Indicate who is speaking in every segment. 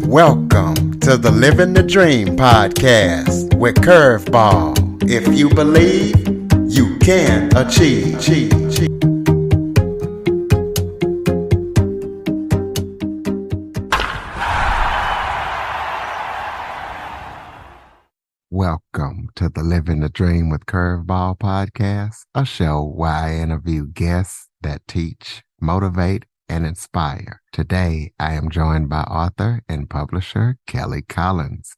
Speaker 1: Welcome to the Living the Dream podcast with Curveball. If you believe, you can achieve. Welcome to the Living the Dream with Curveball podcast, a show where I interview guests that teach, motivate, and inspire. Today, I am joined by author and publisher Kelly Collins.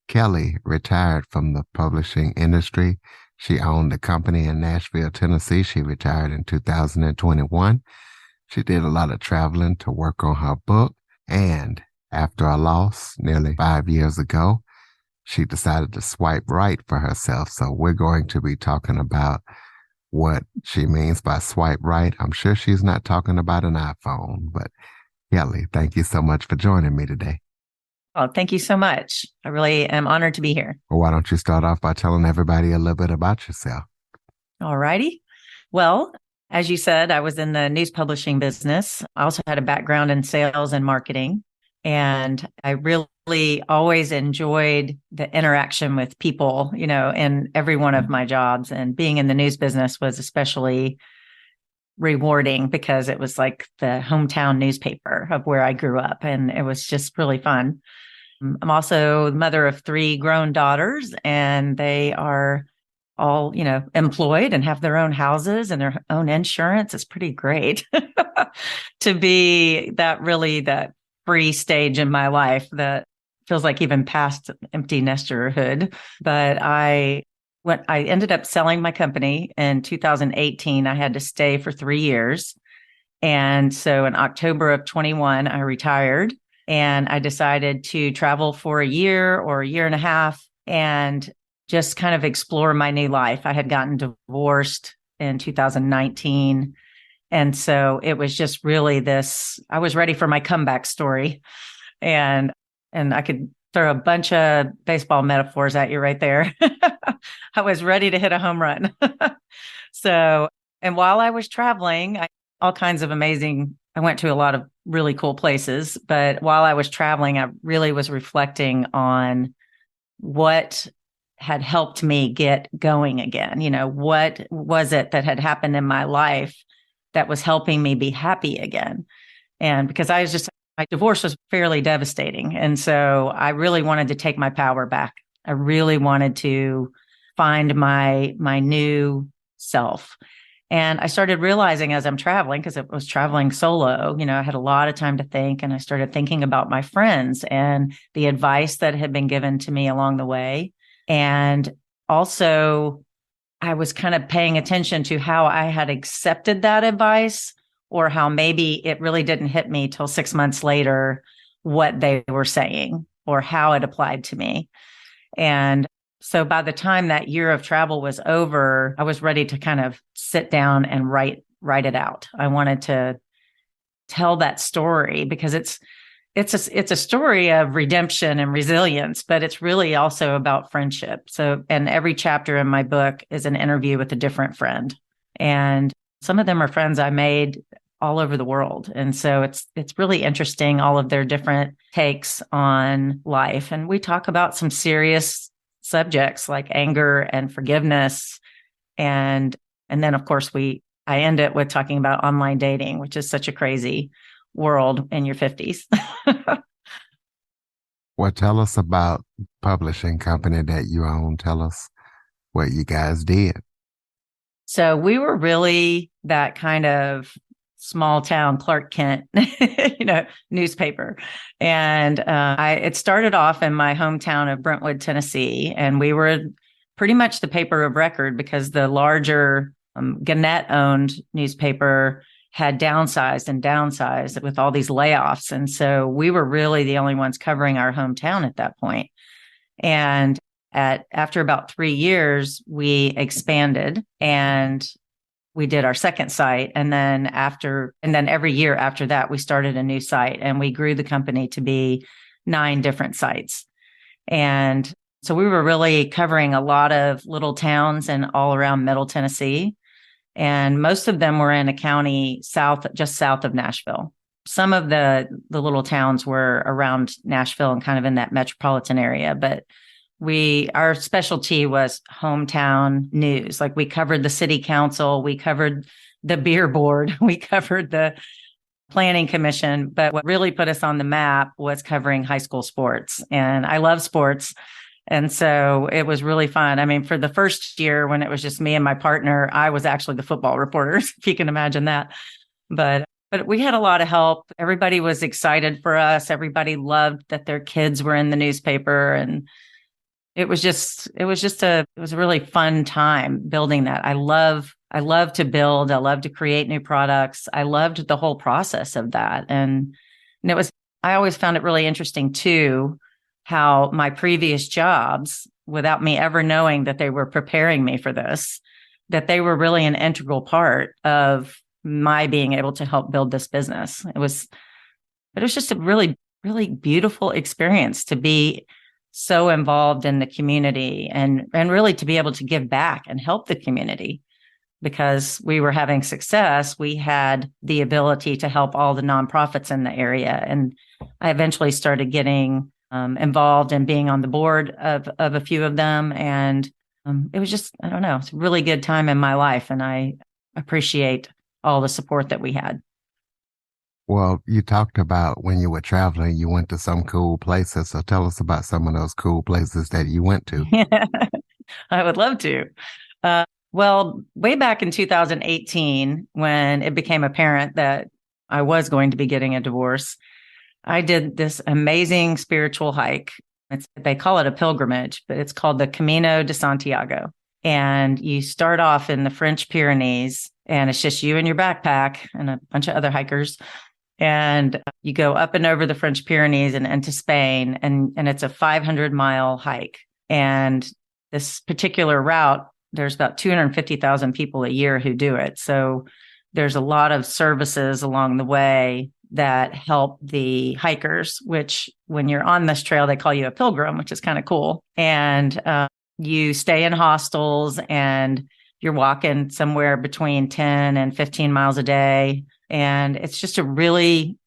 Speaker 1: Kelly retired from the publishing industry. She owned a company in Nashville, Tennessee. She retired in 2021. She did a lot of traveling to work on her book. And after a loss nearly 5 years ago, she decided to swipe right for herself. So we're going to be talking about what she means by swipe right. I'm sure she's not talking about an iPhone, but Kelly, thank you so much for joining me today.
Speaker 2: Oh, thank you so much. I really am honored to be here.
Speaker 1: Well, why don't you start off by telling everybody a little bit about yourself?
Speaker 2: All righty. Well, as you said, I was in the news publishing business. I also had a background in sales and marketing, and I really always enjoyed the interaction with people, in every one of my jobs. And being in the news business was especially rewarding because it was like the hometown newspaper of where I grew up. And it was just really fun. I'm also the mother of 3 grown daughters, and they are all, employed and have their own houses and their own insurance. It's pretty great to be that free stage in my life that feels like even past empty nesterhood. But I ended up selling my company in 2018. I had to stay for 3 years. And so in October of 21, I retired, and I decided to travel for a year or a year and a half and just kind of explore my new life. I had gotten divorced in 2019. And so it was just really I was ready for my comeback story. And I could throw a bunch of baseball metaphors at you right there. I was ready to hit a home run. And while I was traveling, I went to a lot of really cool places. But while I was traveling, I really was reflecting on what had helped me get going again. What was it that had happened in my life that was helping me be happy again? And because my divorce was fairly devastating. And so I really wanted to take my power back. I really wanted to find my new self. And I started realizing as I'm traveling, because I was traveling solo, I had a lot of time to think, and I started thinking about my friends and the advice that had been given to me along the way. And also I was kind of paying attention to how I had accepted that advice, or how maybe it really didn't hit me till 6 months later, what they were saying or how it applied to me. And so by the time that year of travel was over, I was ready to kind of sit down and write it out. I wanted to tell that story because it's a story of redemption and resilience, but it's really also about friendship. So, and every chapter in my book is an interview with a different friend. And some of them are friends I made all over the world. And so it's really interesting, all of their different takes on life. And we talk about some serious subjects like anger and forgiveness. And then, of course, I end it with talking about online dating, which is such a crazy world in your 50s.
Speaker 1: Well, tell us about publishing company that you own. Tell us what you guys did.
Speaker 2: So we were really that kind of small town Clark Kent, newspaper. And it started off in my hometown of Brentwood, Tennessee. And we were pretty much the paper of record because the larger Gannett-owned newspaper had downsized with all these layoffs. And so we were really the only ones covering our hometown at that point. And after about 3 years, we expanded and we did our second site. And then every year after that, we started a new site, and we grew the company to be 9 different sites. And so we were really covering a lot of little towns and all around Middle Tennessee. And most of them were in a county just south of Nashville. some of the little towns were around Nashville and kind of in that metropolitan area, but our specialty was hometown news. Like we covered the city council, we covered the beer board, we covered the planning commission, but what really put us on the map was covering high school sports. And I love sports. And so it was really fun. I mean, for the first year when it was just me and my partner, I was actually the football reporter, if you can imagine that. But we had a lot of help. Everybody was excited for us. Everybody loved that their kids were in the newspaper. And it was a really fun time building that. I love to build. I love to create new products. I loved the whole process of that. And I always found it really interesting too, how my previous jobs, without me ever knowing that they were preparing me for this, that they were really an integral part of my being able to help build this business. It was just a really, really beautiful experience to be so involved in the community and really to be able to give back and help the community. Because we were having success, we had the ability to help all the nonprofits in the area. And I eventually started getting involved and being on the board of a few of them. And it was just, I don't know, it's a really good time in my life. And I appreciate all the support that we had.
Speaker 1: Well, you talked about when you were traveling, you went to some cool places. So tell us about some of those cool places that you went to.
Speaker 2: I would love to. Well, way back in 2018, when it became apparent that I was going to be getting a divorce, I did this amazing spiritual hike. They call it a pilgrimage, but it's called the Camino de Santiago. And you start off in the French Pyrenees, and it's just you and your backpack and a bunch of other hikers. And you go up and over the French Pyrenees and into Spain, and it's a 500-mile hike. And this particular route, there's about 250,000 people a year who do it. So there's a lot of services along the way that help the hikers, which when you're on this trail, they call you a pilgrim, which is kind of cool. And you stay in hostels and you're walking somewhere between 10 and 15 miles a day. And it's just a really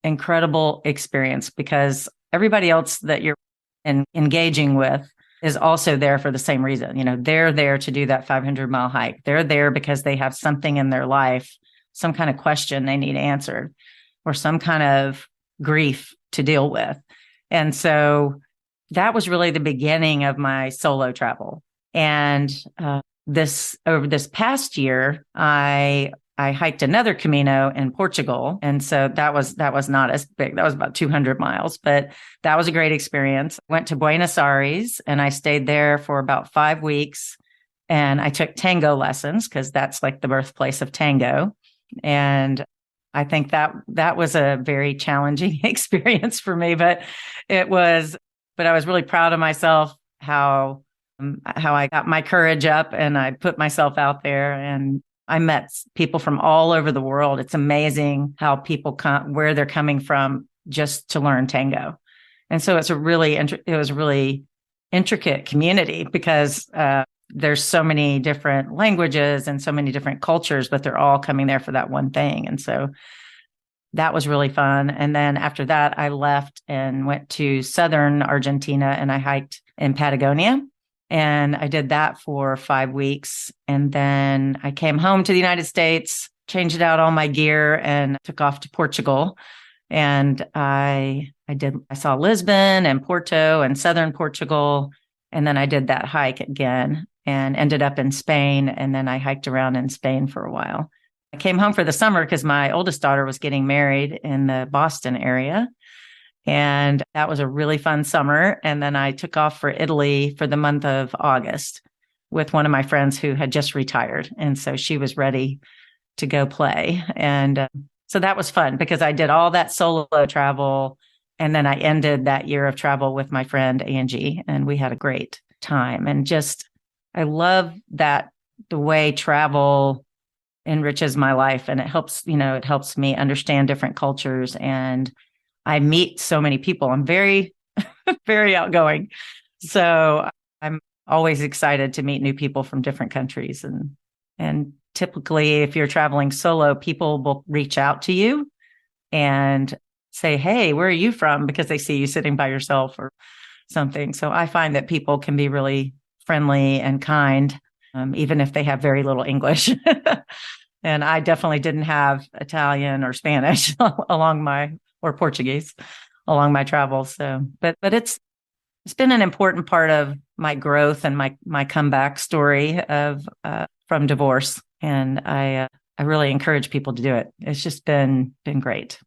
Speaker 2: incredible experience because everybody else that you're engaging with is also there for the same reason. You know, they're there to do that 500-mile hike. They're there because they have something in their life, some kind of question they need answered or some kind of grief to deal with. And so that was really the beginning of my solo travel. And over this past year, I hiked another Camino in Portugal. And so that was not as big. That was about 200 miles, but that was a great experience. Went to Buenos Aires and I stayed there for about 5 weeks. And I took tango lessons because that's like the birthplace of tango. And I think that was a very challenging experience for me, but I was really proud of myself, how I got my courage up and I put myself out there, and I met people from all over the world. It's amazing how people where they're coming from just to learn tango. And so it was a really intricate community because there's so many different languages and so many different cultures, but they're all coming there for that one thing. And so that was really fun. And then after that, I left and went to southern Argentina and I hiked in Patagonia. And I did that for 5 weeks. And then I came home to the United States, changed out all my gear and took off to Portugal. And I saw Lisbon and Porto and southern Portugal. And then I did that hike again and ended up in Spain. And then I hiked around in Spain for a while. I came home for the summer because my oldest daughter was getting married in the Boston area. And that was a really fun summer. And then I took off for Italy for the month of August with one of my friends who had just retired. And so she was ready to go play. And so that was fun because I did all that solo travel. And then I ended that year of travel with my friend Angie, and we had a great time. And I love that the way travel enriches my life, and it helps me understand different cultures, and I meet so many people. I'm very, very outgoing. So I'm always excited to meet new people from different countries. And typically, if you're traveling solo, people will reach out to you and say, hey, where are you from? Because they see you sitting by yourself or something. So I find that people can be really friendly and kind, even if they have very little English. And I definitely didn't have Italian or Spanish or Portuguese along my travels. So, but it's been an important part of my growth and my comeback story of from divorce. And I really encourage people to do it. It's just been great.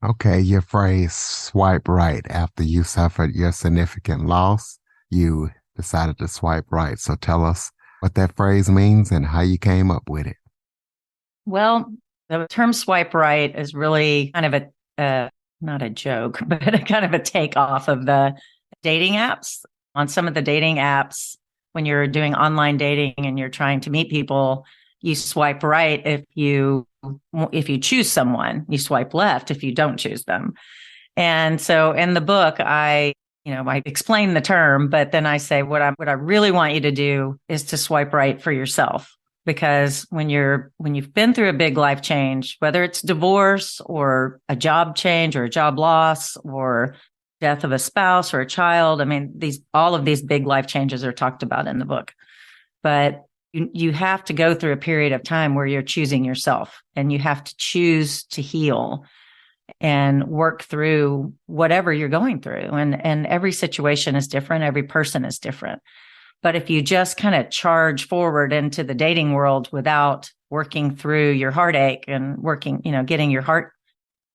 Speaker 1: Okay, your phrase swipe right after you suffered your significant loss, you decided to swipe right. So tell us what that phrase means and how you came up with it.
Speaker 2: Well, the term swipe right is really kind of not a joke, but a kind of a takeoff of the dating apps. On some of the dating apps, when you're doing online dating and you're trying to meet people, you swipe right if you choose someone, you swipe left if you don't choose them. And so in the book, I explain the term, but then I say what I really want you to do is to swipe right for yourself. Because when you've been through a big life change, whether it's divorce or a job change or a job loss or death of a spouse or a child, I mean, all of these big life changes are talked about in the book. But you have to go through a period of time where you're choosing yourself, and you have to choose to heal and work through whatever you're going through. And every situation is different. Every person is different. But if you just kind of charge forward into the dating world without working through your heartache and getting your heart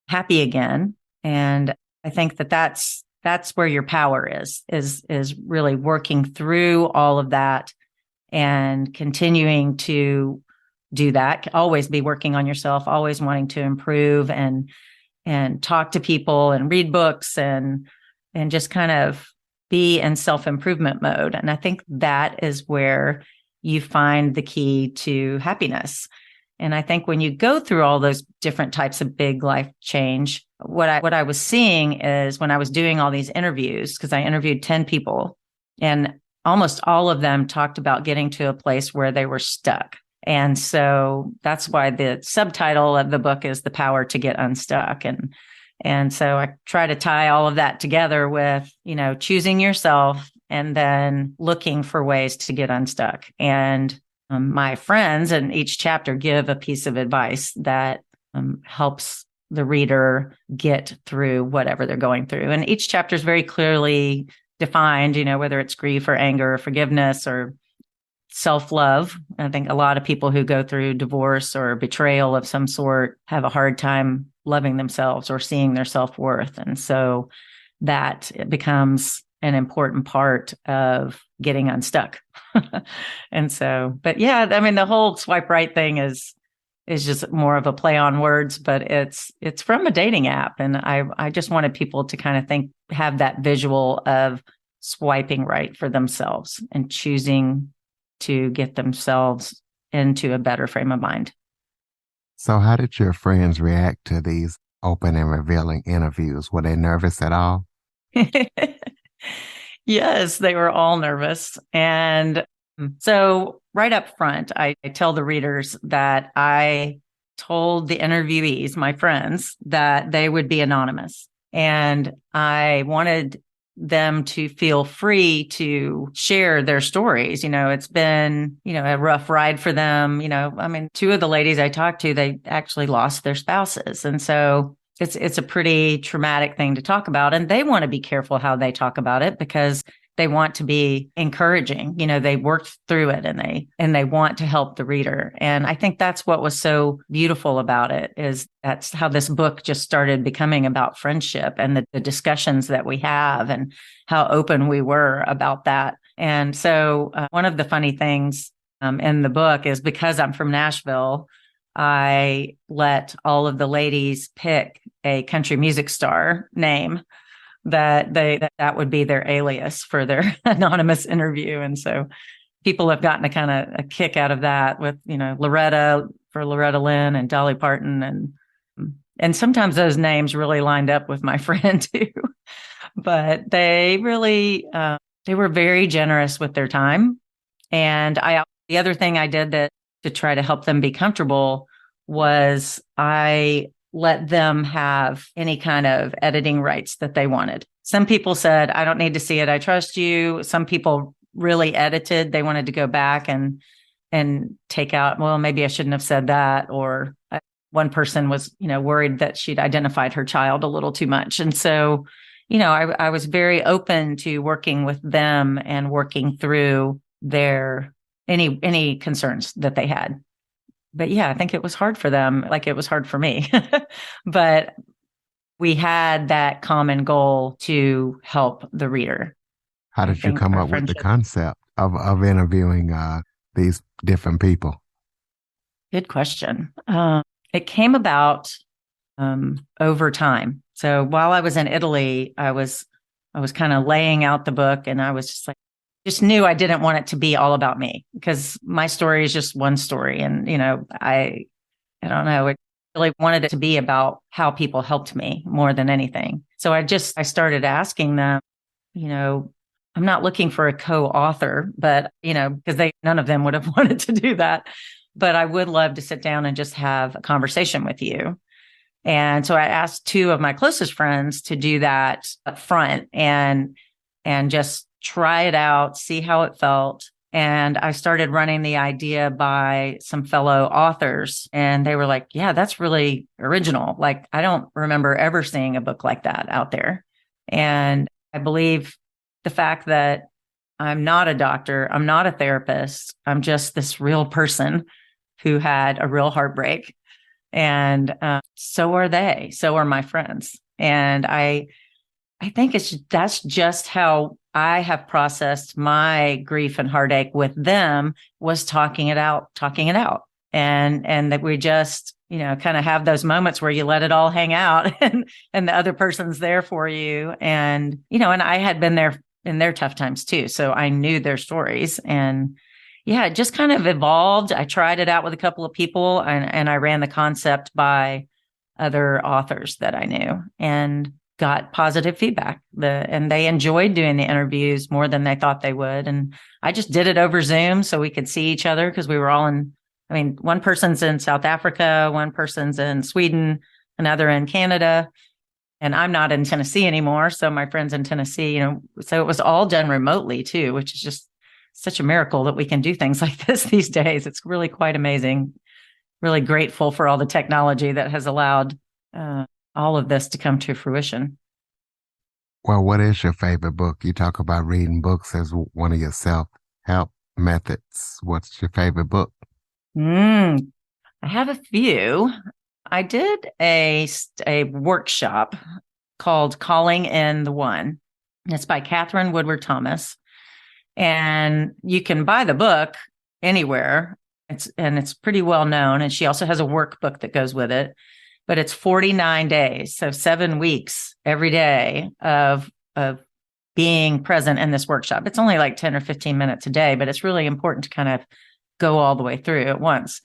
Speaker 2: happy again. And I think that's where your power is really working through all of that and continuing to do that. Always be working on yourself, always wanting to improve and talk to people and read books and just kind of be in self-improvement mode. And I think that is where you find the key to happiness. And I think when you go through all those different types of big life change, what I was seeing is when I was doing all these interviews, because I interviewed 10 people, and almost all of them talked about getting to a place where they were stuck. And so that's why the subtitle of the book is The Power to Get Unstuck. And so I try to tie all of that together with, choosing yourself and then looking for ways to get unstuck. And my friends in each chapter give a piece of advice that helps the reader get through whatever they're going through. And each chapter is very clearly defined, whether it's grief or anger or forgiveness or self-love. I think a lot of people who go through divorce or betrayal of some sort have a hard time loving themselves or seeing their self-worth. And so that becomes an important part of getting unstuck. And so, but yeah, I mean, the whole swipe right thing is just more of a play on words, but it's from a dating app. And I just wanted people to kind of have that visual of swiping right for themselves and choosing to get themselves into a better frame of mind.
Speaker 1: So, how did your friends react to these open and revealing interviews? Were they nervous at all?
Speaker 2: Yes, they were all nervous. And so, right up front, I tell the readers that I told the interviewees, my friends, that they would be anonymous. And I wanted them to feel free to share their stories. It's been, a rough ride for them. I mean, two of the ladies I talked to, they actually lost their spouses. And so it's a pretty traumatic thing to talk about. And they want to be careful how they talk about it because they want to be encouraging. They worked through it and they want to help the reader. And I think that's what was so beautiful about it, is that's how this book just started becoming about friendship and the discussions that we have and how open we were about that. And so one of the funny things in the book is, because I'm from Nashville, I let all of the ladies pick a country music star name that would be their alias for their anonymous interview. And so people have gotten a kick out of that with, Loretta Lynn and Dolly Parton. And sometimes those names really lined up with my friend too, but they really, they were very generous with their time. And the other thing I did to try to help them be comfortable was I let them have any kind of editing rights that they wanted. Some people said, I don't need to see it. I trust you. Some people really edited. They wanted to go back and take out, well, maybe I shouldn't have said that. Or one person was, worried that she'd identified her child a little too much. And so, I was very open to working with them and working through their any concerns that they had. But yeah, I think it was hard for them, like it was hard for me. But we had that common goal to help the reader.
Speaker 1: How did you come up with the concept of interviewing these different people?
Speaker 2: Good question. It came about over time. So while I was in Italy, I was kind of laying out the book, and I was just knew I didn't want it to be all about me, because my story is just one story. And, I don't know, I really wanted it to be about how people helped me more than anything. So I started asking them, I'm not looking for a co-author, but, because none of them would have wanted to do that, but I would love to sit down and just have a conversation with you. And so I asked two of my closest friends to do that up front and just try it out, see how it felt. And I started running the idea by some fellow authors, and they were like, yeah, that's really original. Like, I don't remember ever seeing a book like that out there. And I believe the fact that I'm not a doctor, I'm not a therapist, I'm just this real person who had a real heartbreak. And so are they, so are my friends. And I think that's just how I have processed my grief and heartache with them, was talking it out. And that we just, kind of have those moments where you let it all hang out and the other person's there for you. And, and I had been there in their tough times too. So I knew their stories, and yeah, it just kind of evolved. I tried it out with a couple of people, and I ran the concept by other authors that I knew and got positive feedback. And they enjoyed doing the interviews more than they thought they would. And I just did it over Zoom so we could see each other, because we were all one person's in South Africa, one person's in Sweden, another in Canada. And I'm not in Tennessee anymore. So my friend's in Tennessee, so it was all done remotely too, which is just such a miracle that we can do things like this these days. It's really quite amazing. Really grateful for all the technology that has allowed all of this to come to fruition.
Speaker 1: Well, what is your favorite book? You talk about reading books as one of your self-help methods. What's your favorite book?
Speaker 2: I have a few. I did a workshop called Calling in the One. It's by Catherine Woodward Thomas. And you can buy the book anywhere. It's pretty well known. And she also has a workbook that goes with it. But it's 49 days, so 7 weeks every day of being present in this workshop. It's only like 10 or 15 minutes a day, but it's really important to kind of go all the way through at once.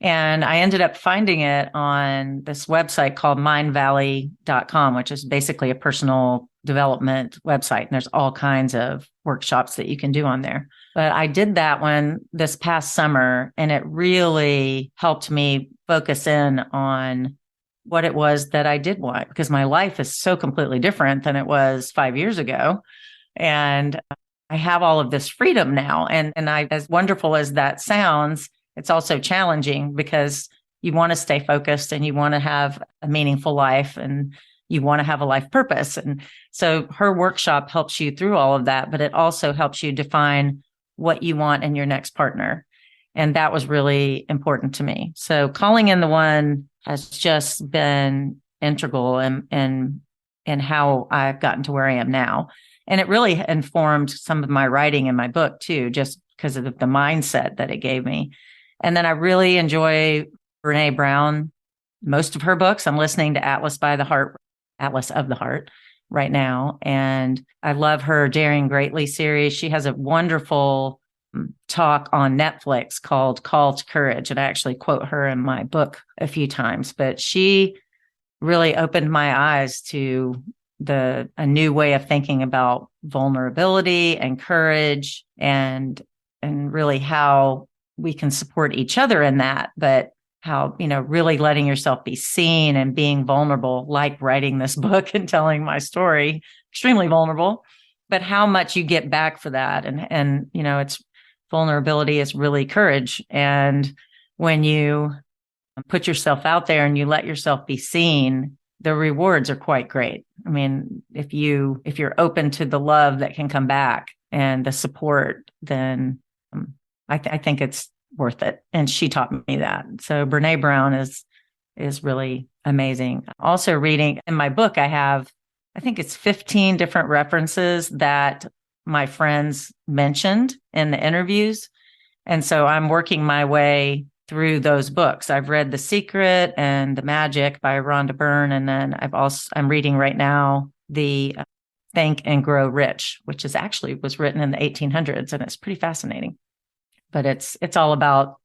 Speaker 2: And I ended up finding it on this website called mindvalley.com, which is basically a personal development website. And there's all kinds of workshops that you can do on there. But I did that one this past summer, and it really helped me focus in on what it was that I did want, because my life is so completely different than it was 5 years ago. And I have all of this freedom now. And as wonderful as that sounds, it's also challenging, because you want to stay focused and you want to have a meaningful life and you want to have a life purpose. And so her workshop helps you through all of that, but it also helps you define what you want in your next partner. And that was really important to me. So Calling in the One has just been integral in how I've gotten to where I am now. And it really informed some of my writing in my book too, just because of the mindset that it gave me. And then I really enjoy Brene Brown, most of her books. I'm listening to Atlas of the Heart right now. And I love her Daring Greatly series. She has a wonderful talk on Netflix called Call to Courage. And I actually quote her in my book a few times, but she really opened my eyes to a new way of thinking about vulnerability and courage, and really how we can support each other in that. But really letting yourself be seen and being vulnerable, like writing this book and telling my story, extremely vulnerable, but how much you get back for that. And it's vulnerability is really courage. And when you put yourself out there and you let yourself be seen, the rewards are quite great. I mean, if you're open to the love that can come back and the support, then I think it's worth it. And she taught me that. So Brene Brown is really amazing. Also reading in my book, I think it's 15 different references that my friends mentioned in the interviews. And so I'm working my way through those books. I've read The Secret and The Magic by Rhonda Byrne. And then I'm reading right now the Think and Grow Rich, which was written in the 1800s. And it's pretty fascinating, but it's all about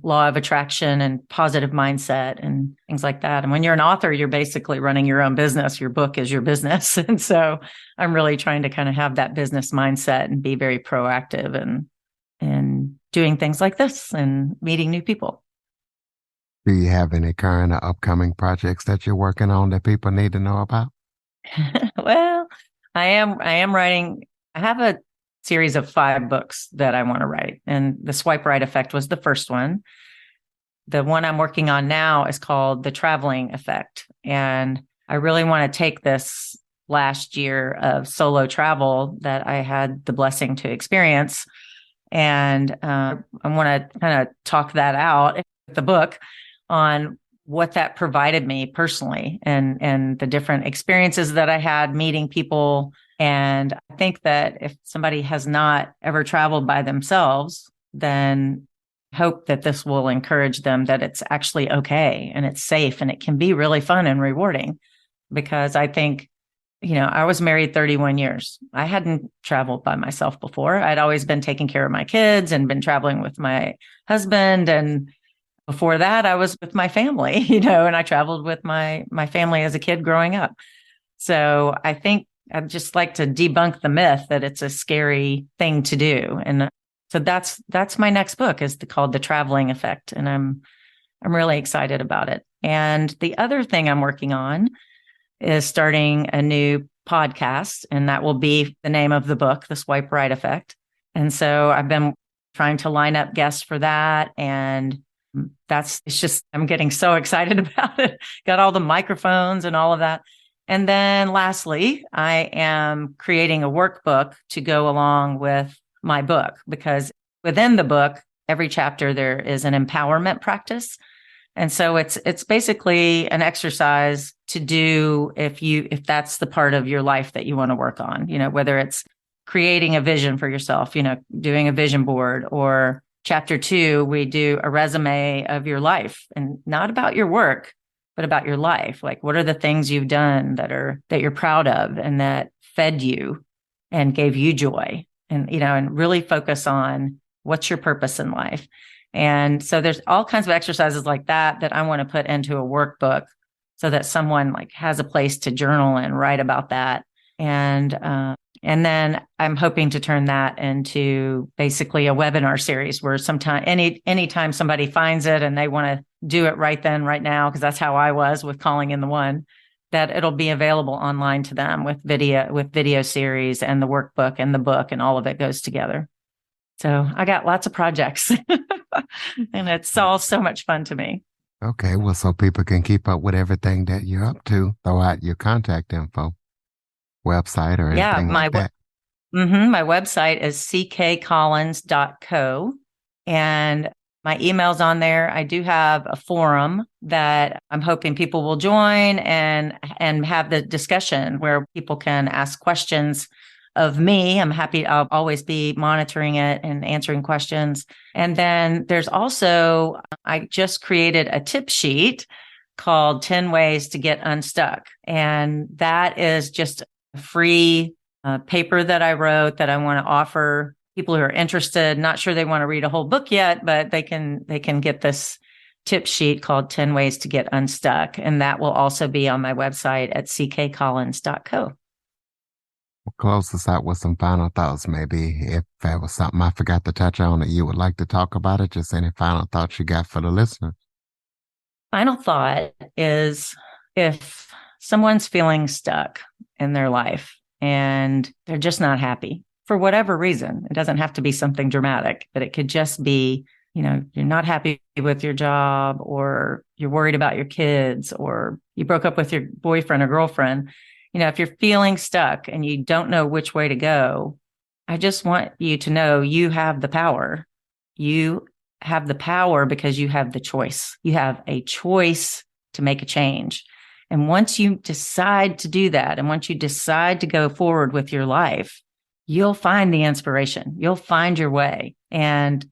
Speaker 2: law of attraction and positive mindset and things like that. And when you're an author, you're basically running your own business. Your book is your business. And so I'm really trying to kind of have that business mindset and be very proactive and doing things like this and meeting new people.
Speaker 1: Do you have any current or upcoming projects that you're working on that people need to know about?
Speaker 2: Well, I am writing. I have a series of 5 books that I want to write, and The Swipe Right Effect was the first one. The one I'm working on now is called The Traveling Effect, and I really want to take this last year of solo travel that I had the blessing to experience, and I want to kind of talk that out with the book on what that provided me personally and the different experiences that I had meeting people. And I think that if somebody has not ever traveled by themselves, then hope that this will encourage them that it's actually okay and it's safe and it can be really fun and rewarding. Because I think, I was married 31 years. I hadn't traveled by myself before. I'd always been taking care of my kids and been traveling with my husband. And before that, I was with my family, and I traveled with my family as a kid growing up. So I think I'd just like to debunk the myth that it's a scary thing to do. And so that's my next book is called The Traveling Effect. And I'm really excited about it. And the other thing I'm working on is starting a new podcast, and that will be the name of the book, The Swipe Right Effect. And so I've been trying to line up guests for that. And I'm getting so excited about it. Got all the microphones and all of that. And then lastly, I am creating a workbook to go along with my book, because within the book, every chapter, there is an empowerment practice. And so it's basically an exercise to do if that's the part of your life that you want to work on, whether it's creating a vision for yourself, doing a vision board, or Chapter 2, we do a resume of your life, and not about your work, but about your life. Like, what are the things you've done that you're proud of and that fed you and gave you joy? And, and really focus on what's your purpose in life. And so there's all kinds of exercises like that I want to put into a workbook so that someone has a place to journal and write about that. And then I'm hoping to turn that into basically a webinar series where anytime somebody finds it and they want to do it right then, right now, because that's how I was with Calling in the One, that it'll be available online to them with video series and the workbook and the book, and all of it goes together. So I got lots of projects and it's all so much fun to me.
Speaker 1: Okay. Well, so people can keep up with everything that you're up to, throw out your contact info, website, or anything like that.
Speaker 2: My website is ckcollins.co, and my email's on there. I do have a forum that I'm hoping people will join and have the discussion where people can ask questions of me. I'll always be monitoring it and answering questions. And then there's also, I just created a tip sheet called 10 Ways to Get Unstuck. And that is just a free paper that I wrote that I want to offer people who are interested. Not sure they want to read a whole book yet, but they can get this tip sheet called 10 Ways to Get Unstuck. And that will also be on my website at ckcollins.co.
Speaker 1: We'll close this out with some final thoughts. Maybe if there was something I forgot to touch on that you would like to talk about, it, just any final thoughts you got for the listeners.
Speaker 2: final thought is, if someone's feeling stuck in their life and they're just not happy for whatever reason, it doesn't have to be something dramatic, but it could just be, you're not happy with your job, or you're worried about your kids, or you broke up with your boyfriend or girlfriend. If you're feeling stuck and you don't know which way to go, I just want you to know you have the power. You have the power because you have the choice. You have a choice to make a change. And once you decide to do that, and once you decide to go forward with your life, you'll find the inspiration. You'll find your way, and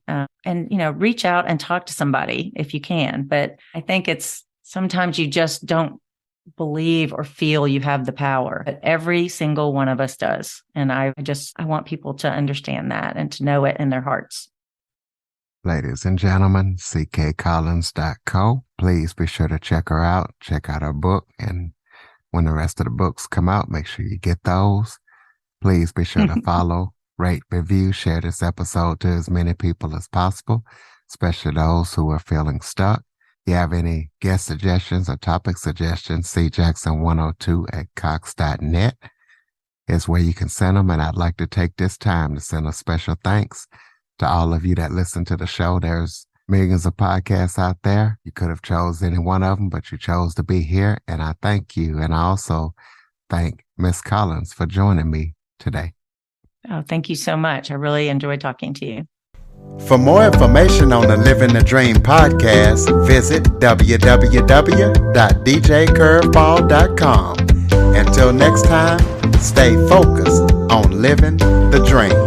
Speaker 2: reach out and talk to somebody if you can. But I think it's sometimes you just don't believe or feel you have the power, but every single one of us does. And I want people to understand that and to know it in their hearts.
Speaker 1: Ladies and gentlemen, ckcollins.co. Please be sure to check her out. Check out her book. And when the rest of the books come out, make sure you get those. Please be sure to follow, rate, review, share this episode to as many people as possible, especially those who are feeling stuck. If you have any guest suggestions or topic suggestions, cjackson102@cox.net is where you can send them. And I'd like to take this time to send a special thanks to all of you that listen to the show. There's millions of podcasts out there. You could have chose any one of them, but you chose to be here. And I thank you. And I also thank Miss Collins for joining me today.
Speaker 2: Oh, thank you so much. I really enjoyed talking to you.
Speaker 1: For more information on the Living the Dream podcast, visit www.djcurveball.com. Until next time, stay focused on living the dream.